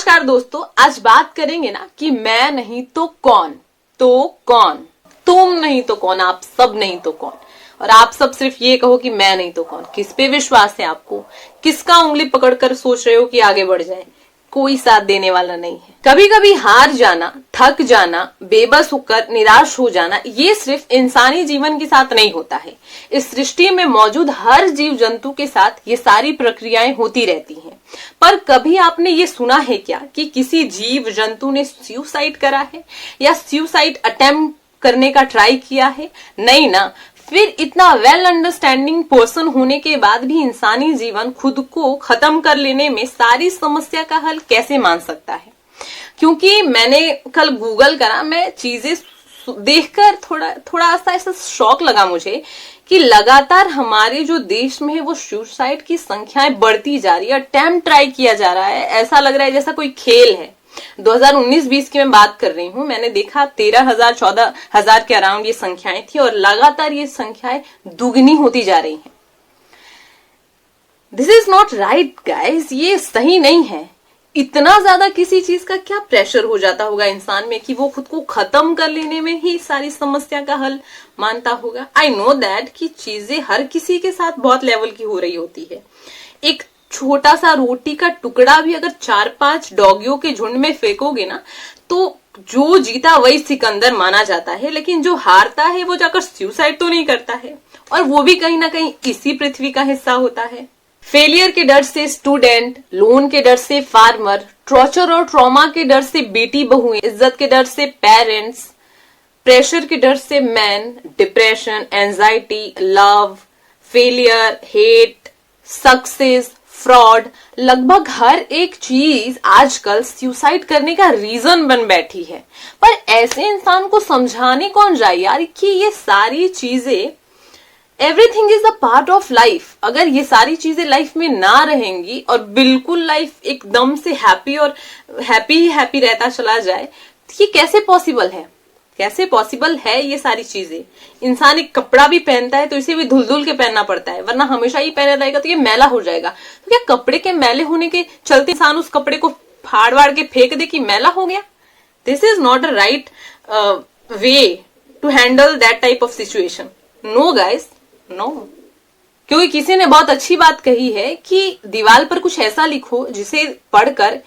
नमस्कार दोस्तों, आज बात करेंगे ना कि मैं नहीं तो कौन, तुम नहीं तो कौन, आप सब नहीं तो कौन। और आप सब सिर्फ ये कहो कि मैं नहीं तो कौन। किस पे विश्वास है आपको? किसका उंगली पकड़कर सोच रहे हो कि आगे बढ़ जाए? कोई साथ देने वाला नहीं है। कभी कभी हार जाना, थक जाना, बेबस होकर निराश हो जाना, ये सिर्फ इंसानी जीवन के साथ नहीं होता है। इस सृष्टि में मौजूद हर जीव जंतु के साथ ये सारी प्रक्रियाएं होती रहती हैं। पर कभी आपने ये सुना है क्या कि किसी जीव जंतु ने सुसाइड करा है या सुसाइड अटेम्प्ट करने का ट्राई किया है? नहीं ना। फिर इतना वेल अंडरस्टैंडिंग पर्सन होने के बाद भी इंसानी जीवन खुद को खत्म कर लेने में सारी समस्या का हल कैसे मान सकता है? क्योंकि मैंने कल गूगल करा, मैं चीजें देखकर थोड़ा सा ऐसा शौक लगा मुझे कि लगातार हमारे जो देश में है वो सुसाइड की संख्याएं बढ़ती जा रही है। अटेम्प्ट ट्राई किया जा रहा है, ऐसा लग रहा है जैसा कोई खेल है। 2019-20 की मैं बात कर रही हूँ, मैंने देखा 13,000 14,000 के अराउंड ये संख्याएं थी और लगातार ये संख्याएं दुगनी होती जा रही हैं। This is not right guys, ये सही नहीं है। इतना ज्यादा किसी चीज का क्या प्रेशर हो जाता होगा इंसान में कि वो खुद को खत्म कर लेने में ही सारी समस्या का हल मानता होगा। आई नो दैट कि चीजें हर किसी के साथ बहुत लेवल की हो रही होती है। एक छोटा सा रोटी का टुकड़ा भी अगर 4-5 डॉगियों के झुंड में फेंकोगे ना, तो जो जीता वही सिकंदर माना जाता है, लेकिन जो हारता है वो जाकर सुसाइड तो नहीं करता है। और वो भी कहीं ना कहीं इसी पृथ्वी का हिस्सा होता है। फेलियर के डर से स्टूडेंट, लोन के डर से फार्मर, टॉर्चर और ट्रॉमा के डर से बेटी बहुएं, इज्जत के डर से पेरेंट्स, प्रेशर के डर से man, depression, anxiety, love, failure, hate, success, fraud, लगभग हर एक चीज आजकल सुसाइड करने का रीजन बन बैठी है। पर ऐसे इंसान को समझाने कौन जाए यार कि ये सारी चीजें, everything is a part of life. अगर ये सारी चीजें लाइफ में ना रहेंगी और बिल्कुल लाइफ एकदम से हैप्पी और हैप्पी रहता चला जाए, तो ये कैसे पॉसिबल है? कैसे पॉसिबल है ये सारी चीजें? इंसान एक कपड़ा भी पहनता है तो इसे भी धुल धुल के पहनना पड़ता है, वरना हमेशा ही पहने रहेगा तो ये मैला हो जाएगा। तो क्या कपड़े के मैले होने के चलते इंसान उस कपड़े को फाड़ वाड़ के फेंक दे कि मैला हो गया? This is not a right way to handle that type of situation. No guys, no. क्योंकि किसी ने बहुत अच्छी बात कही है कि दीवार पर कुछ ऐसा लिखो जिसे पढ़कर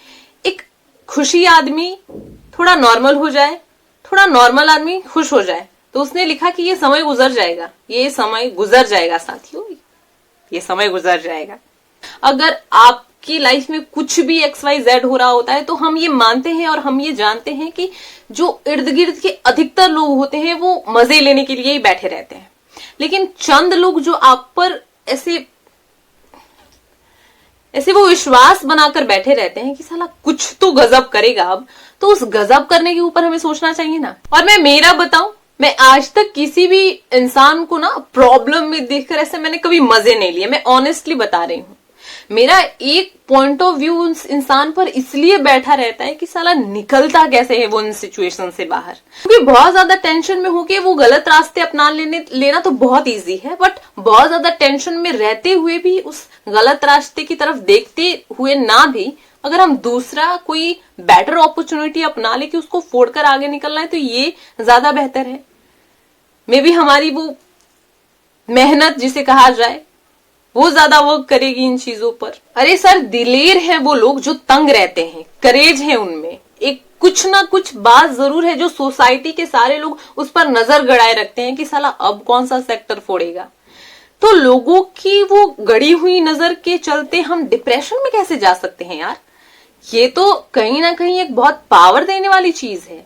एक खुशी आदमी थोड़ा नॉर्मल हो जाए, थोड़ा नॉर्मल आदमी खुश हो जाए। तो उसने लिखा कि ये समय गुजर जाएगा, ये समय गुजर जाएगा साथियों, ये समय गुजर जाएगा। अगर आपकी लाइफ में कुछ भी XYZ हो रहा होता है तो हम ये मानते हैं और हम ये जानते हैं कि जो इर्द गिर्द के अधिकतर लोग होते हैं वो मजे लेने के लिए ही बैठे रहते हैं। लेकिन चंद लोग जो आप पर ऐसे वो विश्वास बनाकर बैठे रहते हैं कि साला कुछ तो गजब करेगा अब, तो उस गजब करने के ऊपर हमें सोचना चाहिए ना। और मैं मेरा बताऊं, मैं आज तक किसी भी इंसान को ना प्रॉब्लम में देखकर ऐसे मैंने कभी मजे नहीं लिए। मैं ऑनेस्टली बता रही हूं, मेरा एक पॉइंट ऑफ व्यू उस इंसान पर इसलिए बैठा रहता है कि साला निकलता कैसे है वो इन सिचुएशन से बाहर। क्योंकि बहुत ज्यादा टेंशन में होके वो गलत रास्ते अपना लेना तो बहुत इजी है, बट बहुत ज्यादा टेंशन में रहते हुए भी उस गलत रास्ते की तरफ देखते हुए ना भी अगर हम दूसरा कोई बेटर अपॉर्चुनिटी अपना ले कि उसको फोड़कर आगे निकलना है, तो ये ज्यादा बेहतर है। मे बी हमारी वो मेहनत जिसे कहा जाए वो ज्यादा वर्क करेगी इन चीजों पर। अरे सर, दिलेर हैं वो लोग जो तंग रहते हैं, करेज है उनमें, एक कुछ ना कुछ बात जरूर है जो सोसाइटी के सारे लोग उस पर नजर गड़ाए रखते हैं कि साला अब कौन सा सेक्टर फोड़ेगा। तो लोगों की वो गड़ी हुई नजर के चलते हम डिप्रेशन में कैसे जा सकते हैं यार? ये तो कहीं ना कहीं एक बहुत पावर देने वाली चीज है,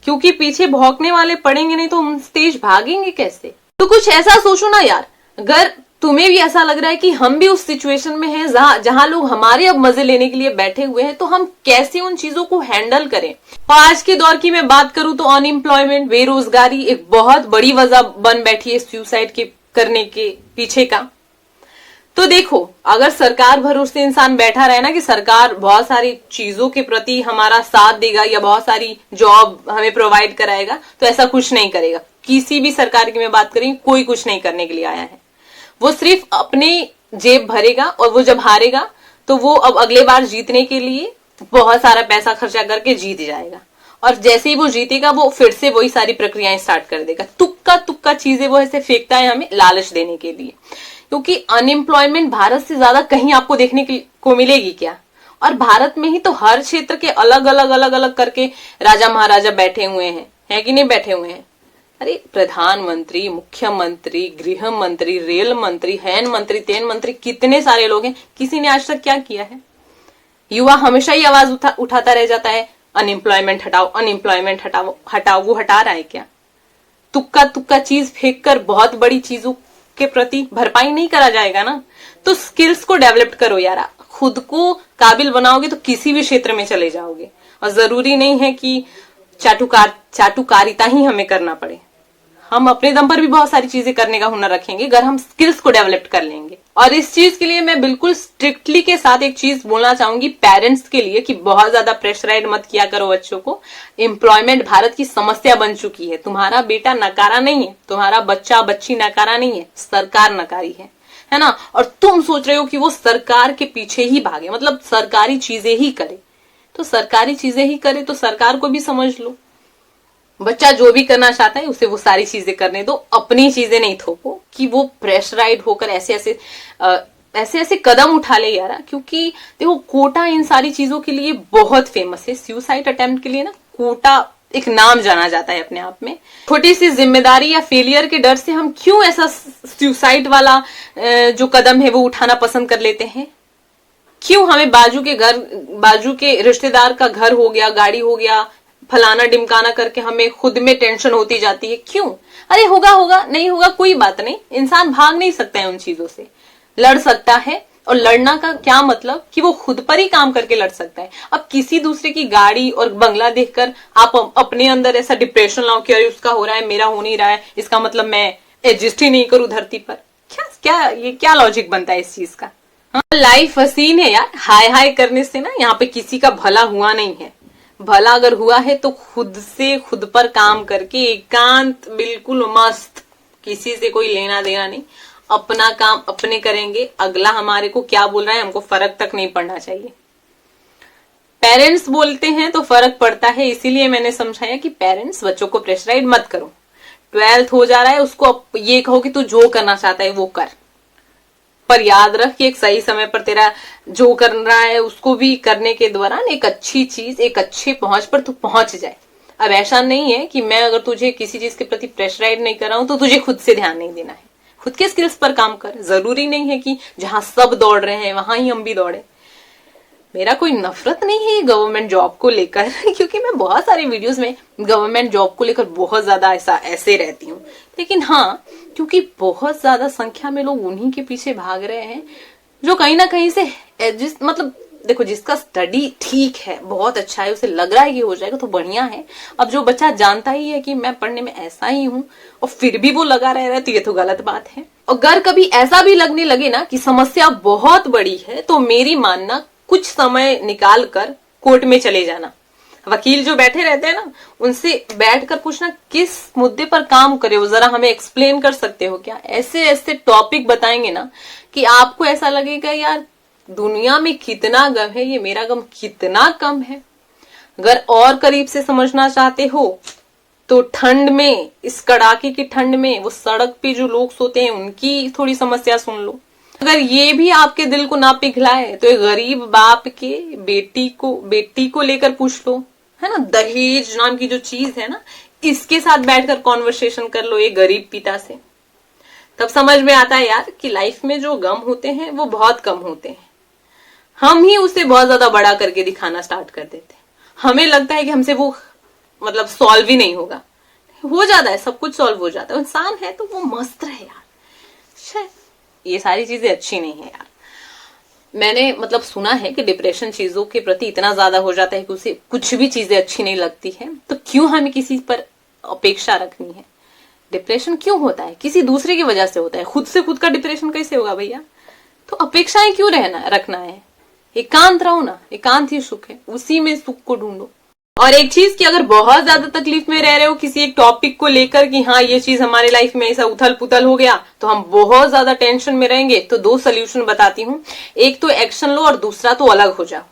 क्योंकि पीछे भौंकने वाले पड़ेंगे नहीं तो हम तेज भागेंगे कैसे? तो कुछ ऐसा सोचो ना यार, अगर तुम्हें भी ऐसा लग रहा है कि हम भी उस सिचुएशन में हैं जहां लोग हमारे अब मजे लेने के लिए बैठे हुए हैं, तो हम कैसे उन चीजों को हैंडल करें? और आज के दौर की मैं बात करूं तो अनएम्प्लॉयमेंट, बेरोजगारी एक बहुत बड़ी वजह बन बैठी है सुसाइड के करने के पीछे का। तो देखो, अगर सरकार भरोसे इंसान बैठा रहे ना कि सरकार बहुत सारी चीजों के प्रति हमारा साथ देगा या बहुत सारी जॉब हमें प्रोवाइड कराएगा, तो ऐसा कुछ नहीं करेगा। किसी भी सरकार की मैं बात करें, कोई कुछ नहीं करने के लिए आया है। वो सिर्फ अपनी जेब भरेगा और वो जब हारेगा तो वो अब अगले बार जीतने के लिए बहुत सारा पैसा खर्चा करके जीत जाएगा, और जैसे ही वो जीतेगा वो फिर से वही सारी प्रक्रियाएं स्टार्ट कर देगा। तुक्का तुक्का चीजें वो ऐसे फेंकता है हमें लालच देने के लिए, क्योंकि अनएम्प्लॉयमेंट भारत से ज्यादा कहीं आपको देखने को मिलेगी क्या? और भारत में ही तो हर क्षेत्र के अलग अलग करके राजा महाराजा बैठे हुए हैं, है कि नहीं बैठे हुए हैं? अरे प्रधानमंत्री, मुख्यमंत्री, गृह मंत्री, रेल मंत्री, हैन मंत्री, तेन मंत्री, कितने सारे लोग हैं। किसी ने आज तक क्या किया है? युवा हमेशा ही आवाज उठाता रह जाता है, अनएम्प्लॉयमेंट हटाओ, अनएम्प्लॉयमेंट हटाओ हटाओ। वो हटा रहा है क्या? तुक्का तुक्का चीज फेंक कर बहुत बड़ी चीजों के प्रति भरपाई नहीं करा जाएगा ना। तो स्किल्स को डेवलप करो यार, खुद को काबिल बनाओगे तो किसी भी क्षेत्र में चले जाओगे। और जरूरी नहीं है कि चाटुकारिता ही हमें करना पड़े, हम अपने दम पर भी बहुत सारी चीजें करने का हुनर रखेंगे अगर हम स्किल्स को डेवलप कर लेंगे। और इस चीज के लिए मैं बिल्कुल स्ट्रिक्टली के साथ एक चीज बोलना चाहूंगी पेरेंट्स के लिए कि बहुत ज्यादा प्रेशराइज मत किया करो बच्चों को। एम्प्लॉयमेंट भारत की समस्या बन चुकी है। तुम्हारा बेटा नकारा नहीं है, तुम्हारा बच्चा बच्ची नकारा नहीं है, सरकार नकारी है ना। और तुम सोच रहे हो कि वो सरकार के पीछे ही भागे, मतलब सरकारी चीजें ही करे। तो सरकारी चीजें ही करे तो सरकार को भी समझ लो। बच्चा जो भी करना चाहता है उसे वो सारी चीजें करने दो, अपनी चीजें नहीं थोपो कि वो प्रेशराइड होकर ऐसे ऐसे कदम उठा ले यार। क्योंकि देखो कोटा इन सारी चीजों के लिए बहुत फेमस है। सुसाइड अटेम्प्ट के लिए ना कोटा एक नाम जाना जाता है अपने आप में। छोटी सी जिम्मेदारी या फेलियर के डर से हम क्यों ऐसा सुसाइड वाला जो कदम है वो उठाना पसंद कर लेते हैं? क्यों हमें बाजू के रिश्तेदार का घर हो गया, गाड़ी हो गया, फलाना डिमकाना करके हमें खुद में टेंशन होती जाती है? क्यों? अरे होगा नहीं होगा कोई बात नहीं, इंसान भाग नहीं सकता है उन चीजों से, लड़ सकता है। और लड़ना का क्या मतलब कि वो खुद पर ही काम करके लड़ सकता है। अब किसी दूसरे की गाड़ी और बंगला देखकर आप अपने अंदर ऐसा डिप्रेशन लाओ कि अरे उसका हो रहा है मेरा हो नहीं रहा है, इसका मतलब मैं एडजस्ट ही नहीं करूं धरती पर। क्या लॉजिक बनता है इस चीज का? हाँ, लाइफ हसीन है यार, हाय हाय करने से ना यहाँ पे किसी का भला हुआ नहीं है। भला अगर हुआ है तो खुद से खुद पर काम करके एकांत बिल्कुल मस्त, किसी से कोई लेना देना नहीं, अपना काम अपने करेंगे। अगला हमारे को क्या बोल रहा है हमको फर्क तक नहीं पड़ना चाहिए। पेरेंट्स बोलते हैं तो फर्क पड़ता है, इसीलिए मैंने समझाया कि पेरेंट्स बच्चों को प्रेशराइज मत करो। 12th हो जा रहा है, उसको ये कहो कि तू जो करना चाहता है वो कर, पर याद रख कि एक सही समय पर तेरा जो कर रहा है उसको भी करने के दौरान एक अच्छी चीज, एक अच्छे पहुंच पर तू पहुंच जाए। अब ऐसा नहीं है कि मैं अगर तुझे किसी चीज के प्रति प्रेशराइज नहीं कर रहा हूं तो तुझे खुद से ध्यान नहीं देना है। खुद के स्किल्स पर काम कर। जरूरी नहीं है कि जहां सब दौड़ रहे हैं वहां ही हम भी दौड़े। मेरा कोई नफरत नहीं है गवर्नमेंट जॉब को लेकर क्योंकि मैं बहुत सारे वीडियोस में गवर्नमेंट जॉब को लेकर बहुत ज्यादा ऐसे रहती हूँ। लेकिन हाँ, क्योंकि बहुत ज्यादा संख्या में लोग उन्हीं के पीछे भाग रहे हैं जो कहीं ना कहीं से मतलब देखो, जिसका स्टडी ठीक है, बहुत अच्छा है, उसे लग रहा है कि हो जाएगा तो बढ़िया है। अब जो बच्चा जानता ही है कि मैं पढ़ने में ऐसा ही हूँ और फिर भी वो लगा रह रहा है तो ये तो गलत बात है। अगर कभी ऐसा भी लगने लगे ना कि समस्या बहुत बड़ी है तो मेरी मानना कुछ समय निकाल कर कोर्ट में चले जाना। वकील जो बैठे रहते हैं ना, उनसे बैठकर पूछना किस मुद्दे पर काम करे हो, जरा हमें एक्सप्लेन कर सकते हो क्या? ऐसे ऐसे टॉपिक बताएंगे ना कि आपको ऐसा लगेगा यार दुनिया में कितना गम है, ये मेरा गम कितना कम है। अगर और करीब से समझना चाहते हो तो ठंड में, इस कड़ाके की ठंड में वो सड़क पे जो लोग सोते हैं उनकी थोड़ी समस्या सुन लो। अगर ये भी आपके दिल को ना पिघलाए तो एक गरीब बाप के बेटी को लेकर पूछ लो, है ना। दहेज नाम की जो चीज है ना, इसके साथ बैठकर कॉन्वर्सेशन कर लो एक गरीब पिता से। तब समझ में आता है यार कि लाइफ में जो गम होते हैं वो बहुत कम होते हैं। हम ही उसे बहुत ज्यादा बड़ा करके दिखाना स्टार्ट कर देते हैं। हमें लगता है कि हमसे वो मतलब सॉल्व ही नहीं होगा, हो जाता है, सब कुछ सॉल्व हो जाता है। इंसान है तो वो मस्त रहे यार। शायद ये सारी चीजें अच्छी नहीं है यार। मैंने मतलब सुना है कि डिप्रेशन चीजों के प्रति इतना ज्यादा हो जाता है कि उसे कुछ भी चीजें अच्छी नहीं लगती है। तो क्यों हमें किसी पर अपेक्षा रखनी है? डिप्रेशन क्यों होता है? किसी दूसरे की वजह से होता है। खुद से खुद का डिप्रेशन कैसे होगा भैया? तो अपेक्षाएं क्यों रखना है? एकांत रहो ना, एकांत ही सुख है, उसी में सुख को ढूंढो। और एक चीज कि अगर बहुत ज्यादा तकलीफ में रह रहे हो किसी एक टॉपिक को लेकर कि हाँ ये चीज हमारे लाइफ में ऐसा उथल पुथल हो गया तो हम बहुत ज्यादा टेंशन में रहेंगे, तो 2 सोल्यूशन बताती हूँ। एक तो एक्शन लो और दूसरा तो अलग हो जाओ।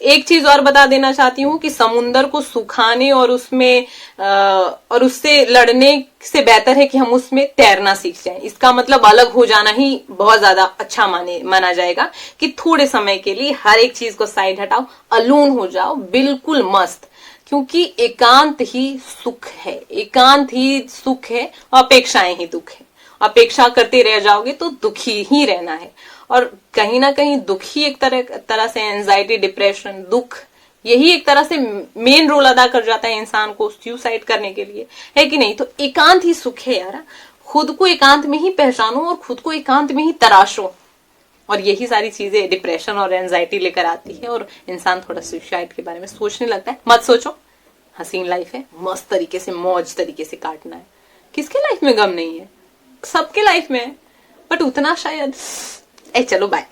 एक चीज और बता देना चाहती हूँ कि समुंदर को सुखाने और उसमें और उससे लड़ने से बेहतर है कि हम उसमें तैरना सीख जाएं। इसका मतलब अलग हो जाना ही बहुत ज्यादा अच्छा माना जाएगा कि थोड़े समय के लिए हर एक चीज को साइड हटाओ, अलोन हो जाओ, बिल्कुल मस्त। क्योंकि एकांत ही सुख है, एकांत ही सुख है, अपेक्षाएं ही दुख है। अपेक्षा करते रह जाओगे तो दुखी ही रहना है। और कहीं ना कहीं दुख ही एक तरह से एंजाइटी, डिप्रेशन, दुख, यही एक तरह से मेन रोल अदा कर जाता है इंसान को सुसाइड करने के लिए, है कि नहीं? तो एकांत ही सुख है यार। खुद को एकांत में ही पहचानो और खुद को एकांत में ही तराशो। और यही सारी चीजें डिप्रेशन और एंजाइटी लेकर आती है और इंसान थोड़ा सुसाइड के बारे में सोचने लगता है। मत सोचो, हसीन लाइफ है, मस्त तरीके से मौज तरीके से काटना है। किसके लाइफ में गम नहीं है? सबके लाइफ में है, बट उतना शायद। चलो बाय।